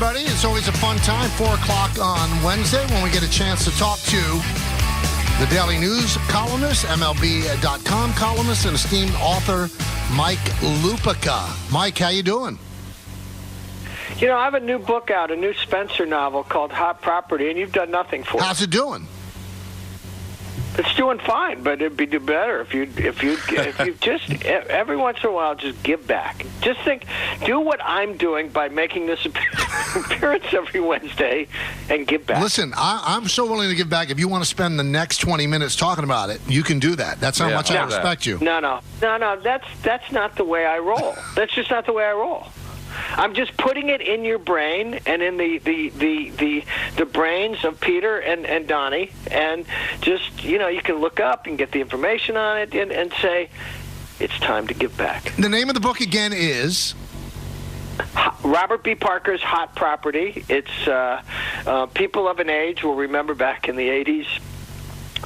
everybody. It's always a fun time, 4 o'clock on Wednesday, when we get a chance to talk to the Daily News columnist, MLB.com columnist, and esteemed author Mike Lupica. Mike, how you doing? You know, I have a new book out, a new Spencer novel called Hot Property, and you've done nothing for it. How's it doing? It's doing fine, but it'd be better if you just every once in a while just give back. Just do what I'm doing by making this appearance every Wednesday and give back. Listen, I'm so willing to give back. If you want to spend the next 20 minutes talking about it, you can do that. That's how much I respect you. No. That's not the way I roll. That's just not the way I roll. I'm just putting it in your brain and in the brains of Peter and Donnie, and just, you can look up and get the information on it and say, it's time to give back. The name of the book again is? Robert B. Parker's Hot Property. It's people of an age will remember back in the 80s.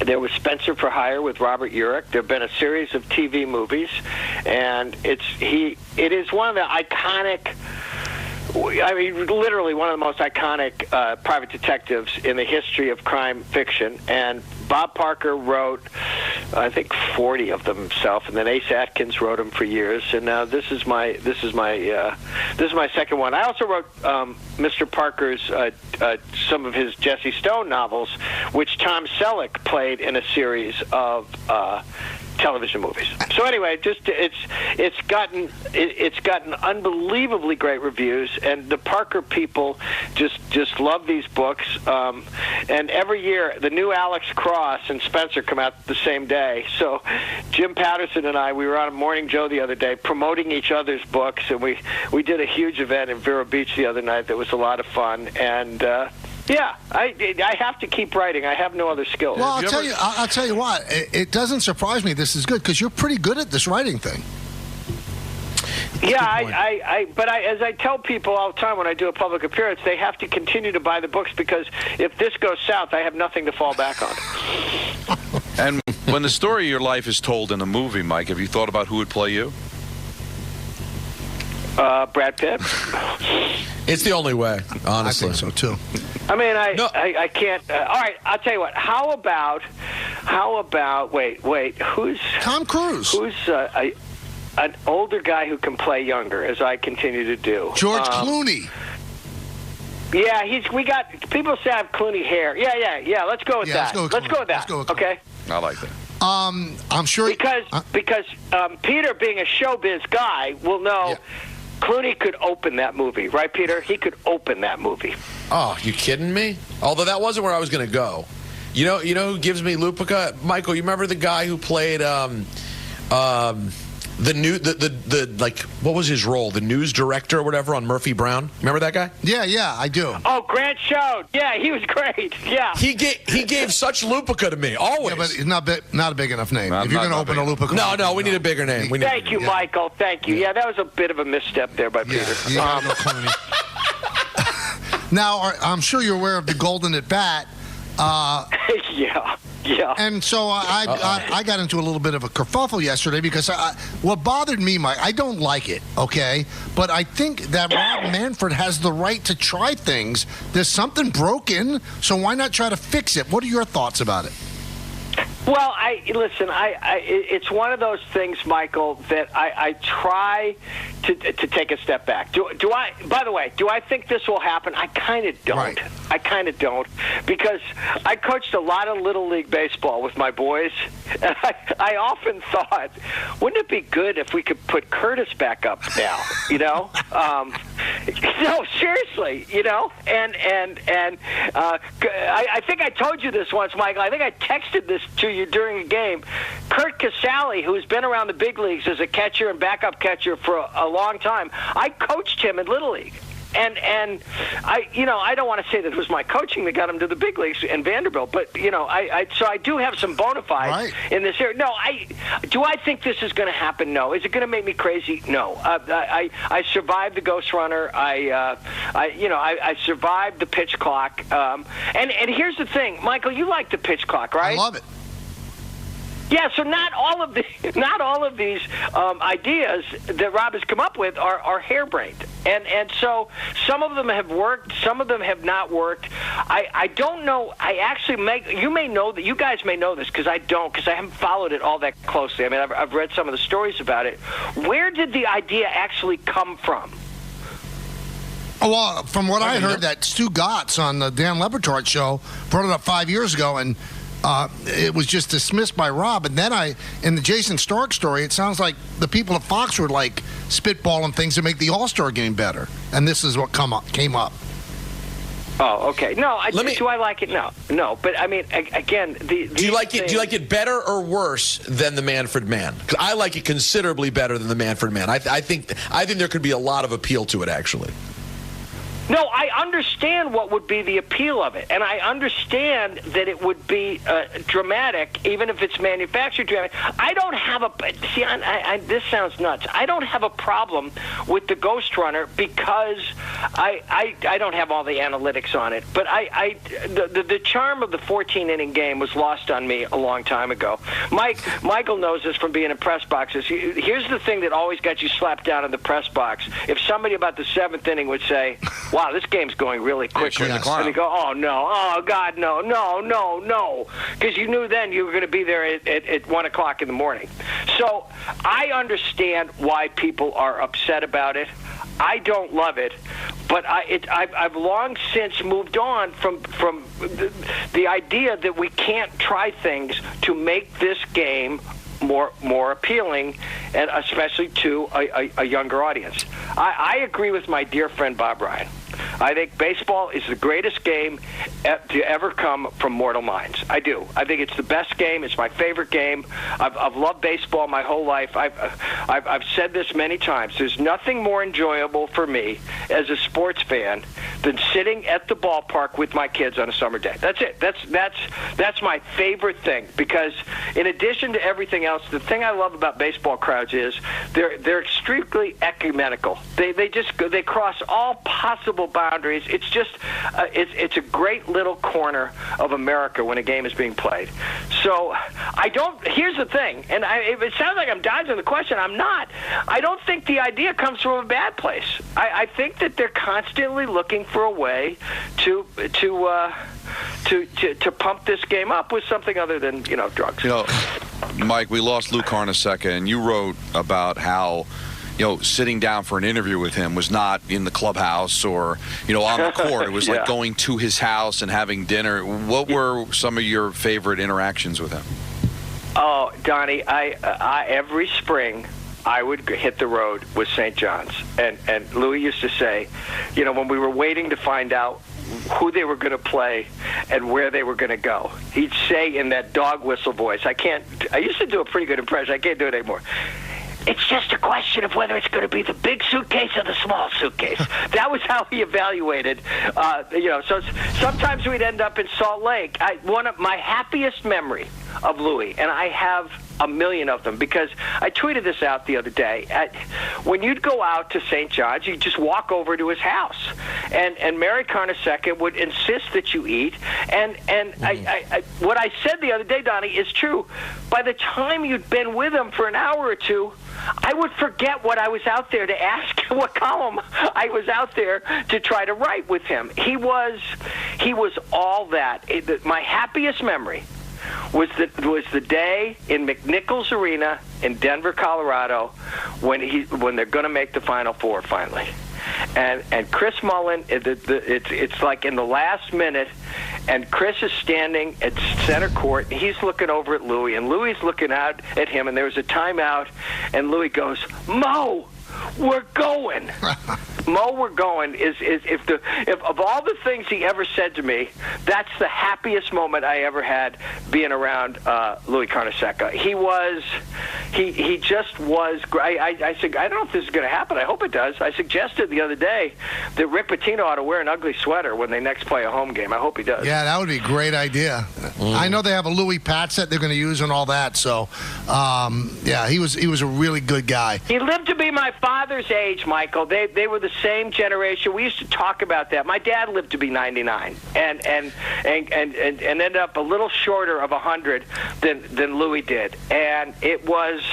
There was Spencer for Hire with Robert Urich. There have been a series of TV movies, and it is one of the iconic, literally one of the most iconic private detectives in the history of crime fiction. And Bob Parker wrote, I think, 40 of them himself, and then Ace Atkins wrote them for years. And now this is my second one. I also wrote Mr. Parker's some of his Jesse Stone novels, which Tom Selleck played in a series of television movies. So anyway, it's gotten unbelievably great reviews, and the Parker people just love these books. And every year, the new Alex Cross and Spencer come out the same day. So Jim Patterson and I, we were on Morning Joe the other day promoting each other's books, and we did a huge event in Vero Beach the other night that was a lot of fun. And yeah, I have to keep writing. I have no other skills. Well, I'll tell you what. It doesn't surprise me this is good, because you're pretty good at this writing thing. Yeah, but as I tell people all the time when I do a public appearance, they have to continue to buy the books, because if this goes south, I have nothing to fall back on. And when the story of your life is told in a movie, Mike, have you thought about who would play you? Brad Pitt. It's the only way, honestly. I think so too. I mean, I can't. All right, I'll tell you what. How about? Wait. Who's Tom Cruise? Who's an older guy who can play younger, as I continue to do? George Clooney. Yeah, we got people say I have Clooney hair. Yeah. Let's go with that. Let's go with that. Okay. I like that. I'm sure because Peter, being a showbiz guy, will know. Yeah. Clooney could open that movie, right, Peter? He could open that movie. Oh, you kidding me? Although that wasn't where I was going to go. You know who gives me Lupica? Michael, you remember the guy who played what was his role? The news director or whatever on Murphy Brown? Remember that guy? Yeah, I do. Oh, Grant Shode. Yeah, he was great. Yeah. He gave such Lupica to me, always. Yeah, but it's not a big enough name. If you're going to open a Lupica. No, we need a bigger name. Thank you, Michael. Thank you. Yeah, that was a bit of a misstep there by Peter. Now, I'm sure you're aware of the Golden at Bat. Yeah. And so I got into a little bit of a kerfuffle yesterday, because what bothered me, Mike, I don't like it, okay? But I think that Rob Manfred has the right to try things. There's something broken, so why not try to fix it? What are your thoughts about it? Well, it's one of those things, Michael, that I try to take a step back. Do I? By the way, do I think this will happen? I kind of don't. Right. I kind of don't, because I coached a lot of Little League baseball with my boys, and I often thought, wouldn't it be good if we could put Curtis back up now? No, seriously, and I think I told you this once, Michael. I think I texted this to you during a game. Kurt Casale, who's been around the big leagues as a catcher and backup catcher for a long time, I coached him in Little League. And I don't want to say that it was my coaching that got him to the big leagues in Vanderbilt, but so I do have some bona fides in this area. No, do I think this is going to happen? No. Is it going to make me crazy? No. I survived the ghost runner. I survived the pitch clock. And here's the thing, Michael, you like the pitch clock, right? I love it. Yeah, so not all of these ideas that Rob has come up with are harebrained. And so some of them have worked, some of them have not worked. I don't know. I actually you may know that, you guys may know this because I don't, because I haven't followed it all that closely. I mean, I've read some of the stories about it. Where did the idea actually come from? Oh, well, from what I heard, that Stu Gatz on the Dan Lebertard show brought it up 5 years ago, and it was just dismissed by Rob. And then in the Jason Stark story, it sounds like the people at Fox were like spitballing things to make the All-Star game better. And this is what came up. Oh, okay. No, do I like it? No. But I mean, again, do you like it better or worse than the Manfred Man? 'Cause I like it considerably better than the Manfred Man. I think there could be a lot of appeal to it, actually. No, I understand what would be the appeal of it, and I understand that it would be dramatic, even if it's manufactured dramatic. I don't have this sounds nuts. I don't have a problem with the Ghost Runner because I don't have all the analytics on it, but the charm of the 14-inning game was lost on me a long time ago. Michael knows this from being in press boxes. Here's the thing that always got you slapped down in the press box. If somebody about the 7th inning would say, wow, this game's going really quickly. Yeah, and you go, oh, no, oh, God, no. Because you knew then you were going to be there at 1 o'clock in the morning. So I understand why people are upset about it. I don't love it, but I've long since moved on from the idea that we can't try things to make this game more appealing, and especially to a younger audience. I agree with my dear friend Bob Ryan. I think baseball is the greatest game to ever come from mortal minds. I do. I think it's the best game. It's my favorite game. I've loved baseball my whole life. I've said this many times. There's nothing more enjoyable for me as a sports fan than sitting at the ballpark with my kids on a summer day. That's it. That's my favorite thing, because in addition to everything else, the thing I love about baseball crowds is they're extremely ecumenical. They cross all possible boundaries. It's just it's a great little corner of America when a game is being played. So here's the thing, and it sounds like I'm dodging the question. I'm not. I don't think the idea comes from a bad place. I think that they're constantly looking for a way to pump this game up with something other than drugs. Mike, we lost Lou Carnesecca, and you wrote about how sitting down for an interview with him was not in the clubhouse or, on the court. It was like going to his house and having dinner. What were some of your favorite interactions with him? Oh, Donnie, I every spring I would hit the road with St. John's. And Louis used to say, when we were waiting to find out who they were going to play and where they were going to go, he'd say in that dog whistle voice, I used to do a pretty good impression. I can't do it anymore. It's just a question of whether it's going to be the big suitcase or the small suitcase. That was how he evaluated. So sometimes we'd end up in Salt Lake. One of my happiest memory of Louis, and I have a million of them, because I tweeted this out the other day. When you'd go out to St. John's, you'd just walk over to his house, and Mary Carnesecca would insist that you eat. And what I said the other day, Donnie, is true. By the time you'd been with him for an hour or two, I would forget what I was out there to ask, what column I was out there to try to write with him. He was all that. My happiest memory was the day in McNichols Arena in Denver, Colorado, when they're going to make the Final Four finally. And Chris Mullin, it's like in the last minute, and Chris is standing at center court. He's looking over at Louis, and Louis is looking out at him, and there was a timeout, and Louis goes, "Mo, we're going." Mo, we're going is if of all the things he ever said to me, that's the happiest moment I ever had being around Louis Carnesecca. He just was great. I said, I don't know if this is going to happen. I hope it does. I suggested the other day that Rick Pitino ought to wear an ugly sweater when they next play a home game. I hope he does. Yeah, that would be a great idea. I know they have a Louis Pat set they're going to use and all that. So, he was a really good guy. He lived to be my father's age, Michael. They were the same generation. We used to talk about that. My dad lived to be 99 and ended up a little shorter of 100 than Louis did. And it wasn't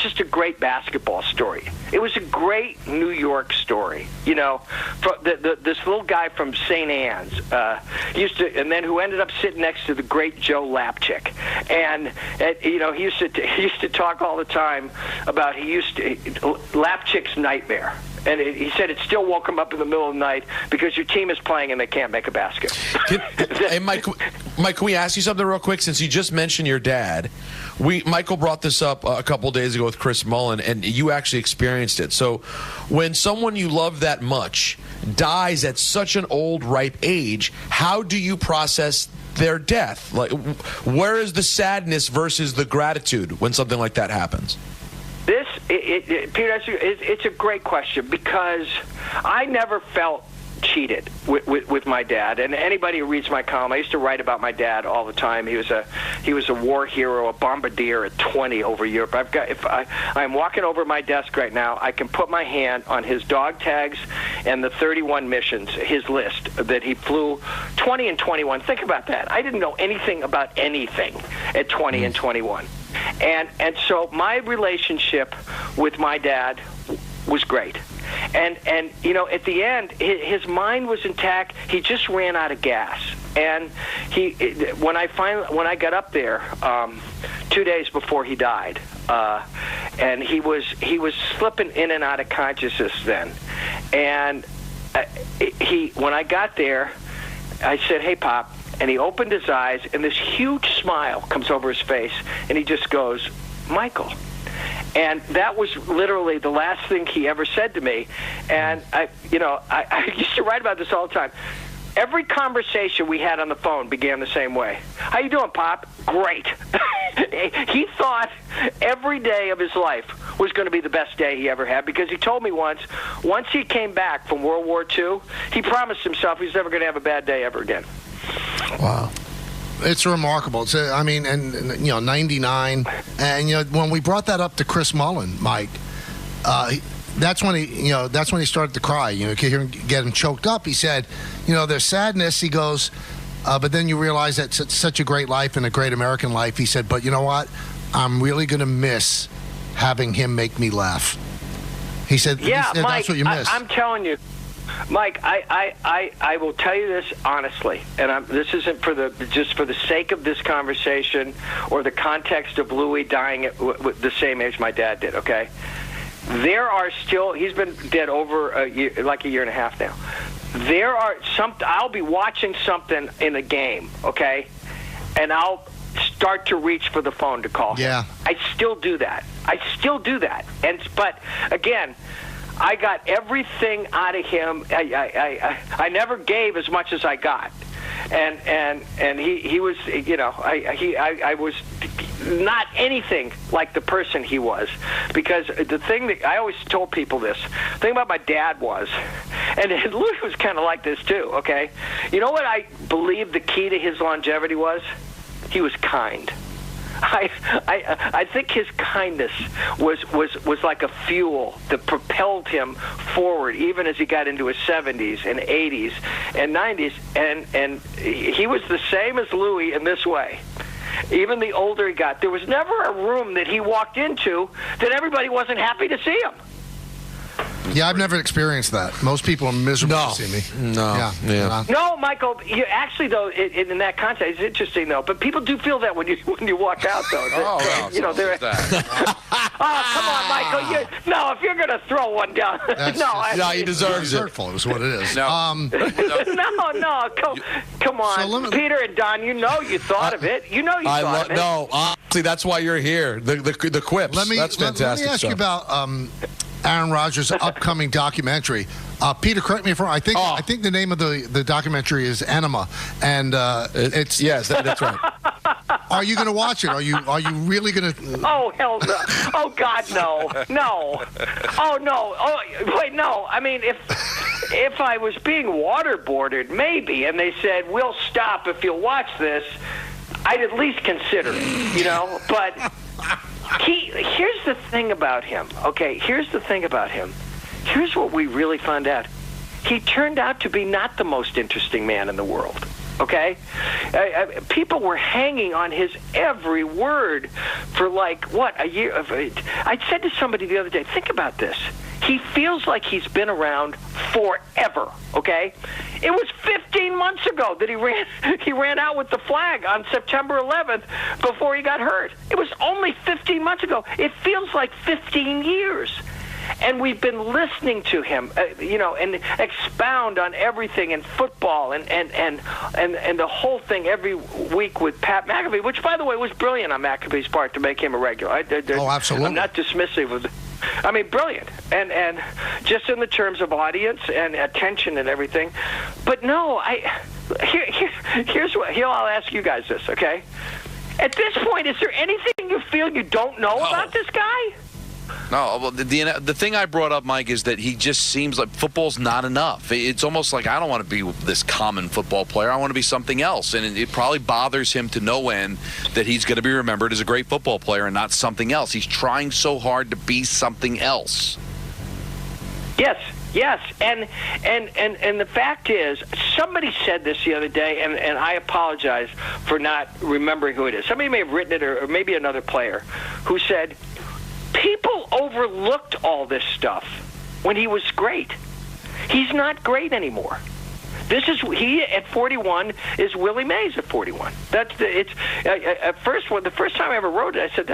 just a great basketball story. It was a great New York story. You know, this little guy from St. Anne's and then who ended up sitting next to the great Joe Lapchick. And you know, he used to talk all the time about Lapchick's nightmare. And he said it still woke him up in the middle of the night because your team is playing and they can't make a basket. Hey, Mike, can we ask you something real quick? Since you just mentioned your dad, Michael brought this up a couple days ago with Chris Mullen, and you actually experienced it. So when someone you love that much dies at such an old, ripe age, how do you process their death? Like, where is the sadness versus the gratitude when something like that happens? Peter, it's a great question because I never felt cheated with my dad. And anybody who reads my column, I used to write about my dad all the time. He was a war hero, a bombardier at 20 over Europe. I'm walking over my desk right now, I can put my hand on his dog tags and the 31 missions, his list that he flew, 20 and 21. Think about that. I didn't know anything about anything at 20 and 21. And so my relationship with my dad was great. And you know, at the end, his mind was intact. He just ran out of gas. And when I got up there 2 days before he died, and he was slipping in and out of consciousness then. And when I got there, I said, "Hey, Pop." And he opened his eyes, and this huge smile comes over his face, and he just goes, "Michael." And that was literally the last thing he ever said to me. And I used to write about this all the time. Every conversation we had on the phone began the same way. "How you doing, Pop?" "Great." He thought every day of his life was going to be the best day he ever had because he told me once he came back from World War II, he promised himself he's never going to have a bad day ever again. Wow. It's remarkable. It's, I mean, and you know, 99, and you know, when we brought that up to Chris Mullen, Mike, that's when he started to cry. You know, get him choked up. He said, you know, there's sadness. He goes, but then you realize that it's such a great life and a great American life. He said, but you know what? I'm really going to miss having him make me laugh. He said, yeah, Mike, that's what you miss. I'm telling you. Mike, I will tell you this honestly, and this isn't just for the sake of this conversation or the context of Louis dying at the same age my dad did, okay? There are still, he's been dead over a year and a half now. There are I'll be watching something in a game, okay? And I'll start to reach for the phone to call him. Yeah. I still do that. But again, I got everything out of him. I never gave as much as I got, and he was, you know, I was not anything like the person he was, because the thing that I always told people the thing about my dad was, and Louis was kind of like this too. Okay, you know what I believe the key to his longevity was? He was kind. I think his kindness was like a fuel that propelled him forward, even as he got into his 70s and 80s and 90s, and he was the same as Louis in this way. Even the older he got, there was never a room that he walked into that everybody wasn't happy to see him. Yeah, I've never experienced that. Most people are miserable to see me. No. Yeah. No, Michael. You actually, though, in that context, it's interesting though. But people do feel that when you walk out, though. They're. Oh, come on, Michael. If you're gonna throw one down, he deserves it. Hurtful is what it is. No, come on, Peter and Don. You know you thought of it. You know you thought of it. No, honestly, that's why you're here. The quips. That's fantastic. Let me ask you about Aaron Rodgers' upcoming documentary. Peter, correct me if I'm wrong. I think the name of the documentary is Enema, and it's yes, that's right. Are you going to watch it? Are you really going to? Oh hell no! Oh God, no! Oh no! Oh wait, no! I mean, if I was being waterboarded, maybe, and they said we'll stop if you'll watch this, I'd at least consider it, you know. But Here's the thing about him. Okay, here's the thing about him. Here's what we really found out. He turned out to be not the most interesting man in the world. Okay? People were hanging on his every word for a year. I said to somebody the other day, think about this. He feels like he's been around forever, okay? It was 15 months ago that he ran out with the flag on September 11th before he got hurt. It was only 15 months ago. It feels like 15 years. And we've been listening to him, and expound on everything in football and the whole thing every week with Pat McAfee, which, by the way, was brilliant on McAfee's part to make him a regular. Absolutely. I'm not dismissive of brilliant. And just in the terms of audience and attention and everything. But no, here's what I'll ask you guys this, okay? At this point, is there anything you feel you don't know about this guy? No, well, the thing I brought up, Mike, is that he just seems like football's not enough. It's almost like I don't want to be this common football player. I want to be something else. And it probably bothers him to no end that he's going to be remembered as a great football player and not something else. He's trying so hard to be something else. Yes, and the fact is, somebody said this the other day, and I apologize for not remembering who it is. Somebody may have written it, or maybe another player, who said, people overlooked all this stuff when he was great. He's not great anymore. He at 41 is Willie Mays at 41. The first time I ever wrote it, I said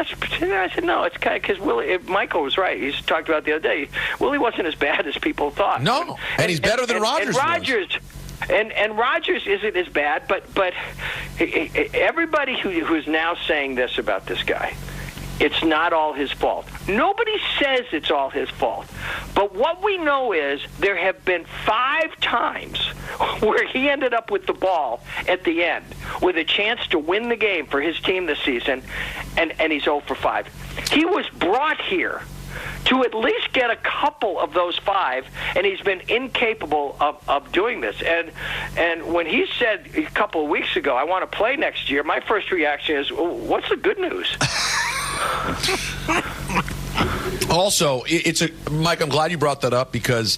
no, it's kind of because Michael was right. He's talked about it the other day. Willie wasn't as bad as people thought. No, and he's better than Rodgers. And Rodgers isn't as bad, but everybody who's now saying this about this guy, it's not all his fault. Nobody says it's all his fault. But what we know is there have been 5 times where he ended up with the ball at the end with a chance to win the game for his team this season, and he's 0 for 5. He was brought here to at least get a couple of those 5, and he's been incapable of doing this. And when he said a couple of weeks ago, I want to play next year, my first reaction is, what's the good news? Also, Mike, I'm glad you brought that up because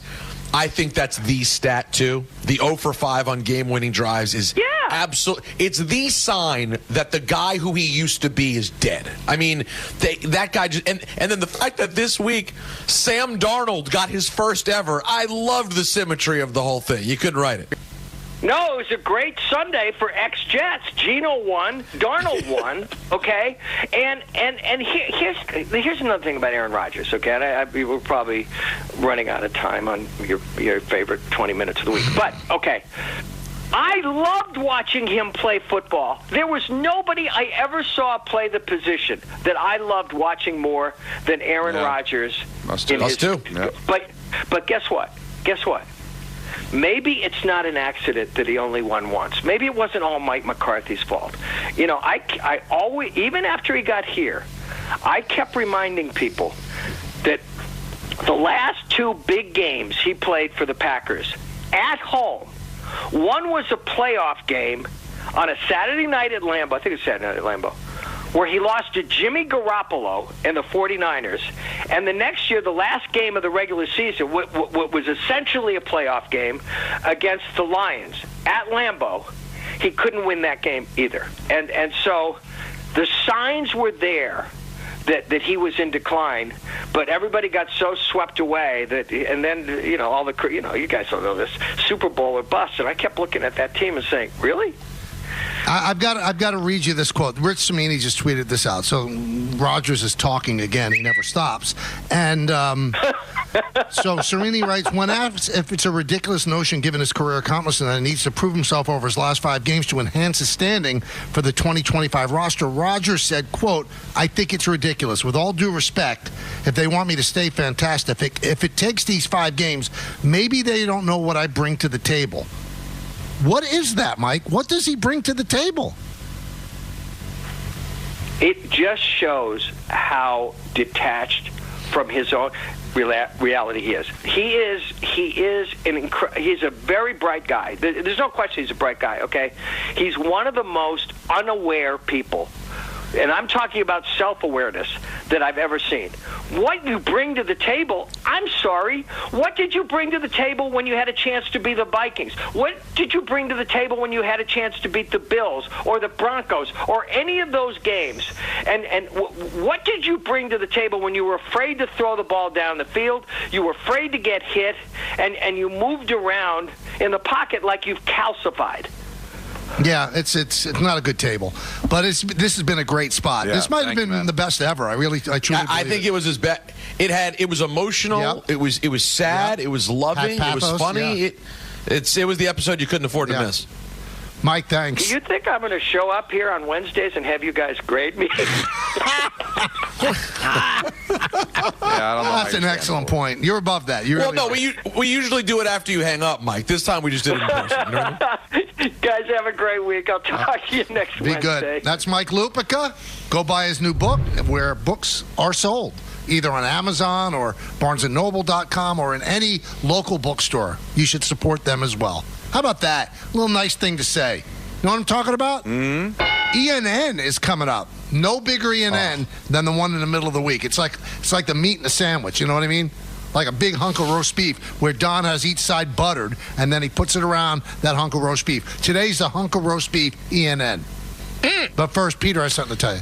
I think that's the stat too. The 0 for 5 on game-winning drives is absolutely. It's the sign that the guy who he used to be is dead. I mean, that guy just and then the fact that this week Sam Darnold got his first ever. I loved the symmetry of the whole thing. You couldn't write it. No, it was a great Sunday for ex-Jets. Geno won, Darnold won, okay? And here's another thing about Aaron Rodgers, okay? And we're probably running out of time on your favorite 20 minutes of the week. But, okay, I loved watching him play football. There was nobody I ever saw play the position that I loved watching more than Aaron Rodgers. Us too. Yeah. But guess what? Maybe it's not an accident that he only won once. Maybe it wasn't all Mike McCarthy's fault. I always, even after he got here, I kept reminding people that the last 2 big games he played for the Packers at home, one was a playoff game on a Saturday night at Lambeau. I think it's Saturday night at Lambeau, where he lost to Jimmy Garoppolo and the 49ers. And the next year, the last game of the regular season, what was essentially a playoff game against the Lions at Lambeau, he couldn't win that game either. And so the signs were there that he was in decline, but everybody got so swept away and then, you guys don't know this, Super Bowl or bust. And I kept looking at that team and saying, really? I've got to read you this quote. Rich Cimini just tweeted this out. So Rodgers is talking again. He never stops. And so Cimini writes, when asked if it's a ridiculous notion given his career accomplishment that he needs to prove himself over his last 5 games to enhance his standing for the 2025 roster, Rodgers said, quote, I think it's ridiculous. With all due respect, if they want me to stay, fantastic. If it takes these 5 games, maybe they don't know what I bring to the table. What is that, Mike? What does he bring to the table? It just shows how detached from his own reality he is. He's a very bright guy. There's no question he's a bright guy, okay? He's one of the most unaware people and I'm talking about self-awareness, that I've ever seen. What you bring to the table, I'm sorry, what did you bring to the table when you had a chance to be the Vikings? What did you bring to the table when you had a chance to beat the Bills or the Broncos or any of those games? And what did you bring to the table when you were afraid to throw the ball down the field, you were afraid to get hit, and you moved around in the pocket like you've calcified? Yeah, it's not a good table, but this has been a great spot. Yeah, this might have been the best ever. I truly. I think it was his best. It was emotional. Yep. It was sad. Yep. It was loving. Had It was pathos, funny. yeah. It was the episode you couldn't afford to miss. Mike, thanks. Do you think I'm going to show up here on Wednesdays and have you guys grade me? I don't know. That's an excellent point. You're above that. We usually do it after you hang up, Mike. This time we just did it in person. You know what I mean? Guys, have a great week. I'll talk to you next Be Wednesday. good. That's Mike Lupica. Go buy his new book where books are sold, either on Amazon or BarnesandNoble.com or in any local bookstore. You should support them as well. How about that? A little nice thing to say. You know what I'm talking about? Mm-hmm. ENN is coming up. No bigger ENN than the one in the middle of the week. It's like the meat in a sandwich. You know what I mean? Like a big hunk of roast beef where Don has each side buttered, and then he puts it around that hunk of roast beef. Today's the hunk of roast beef ENN. But first, Peter has something to tell you.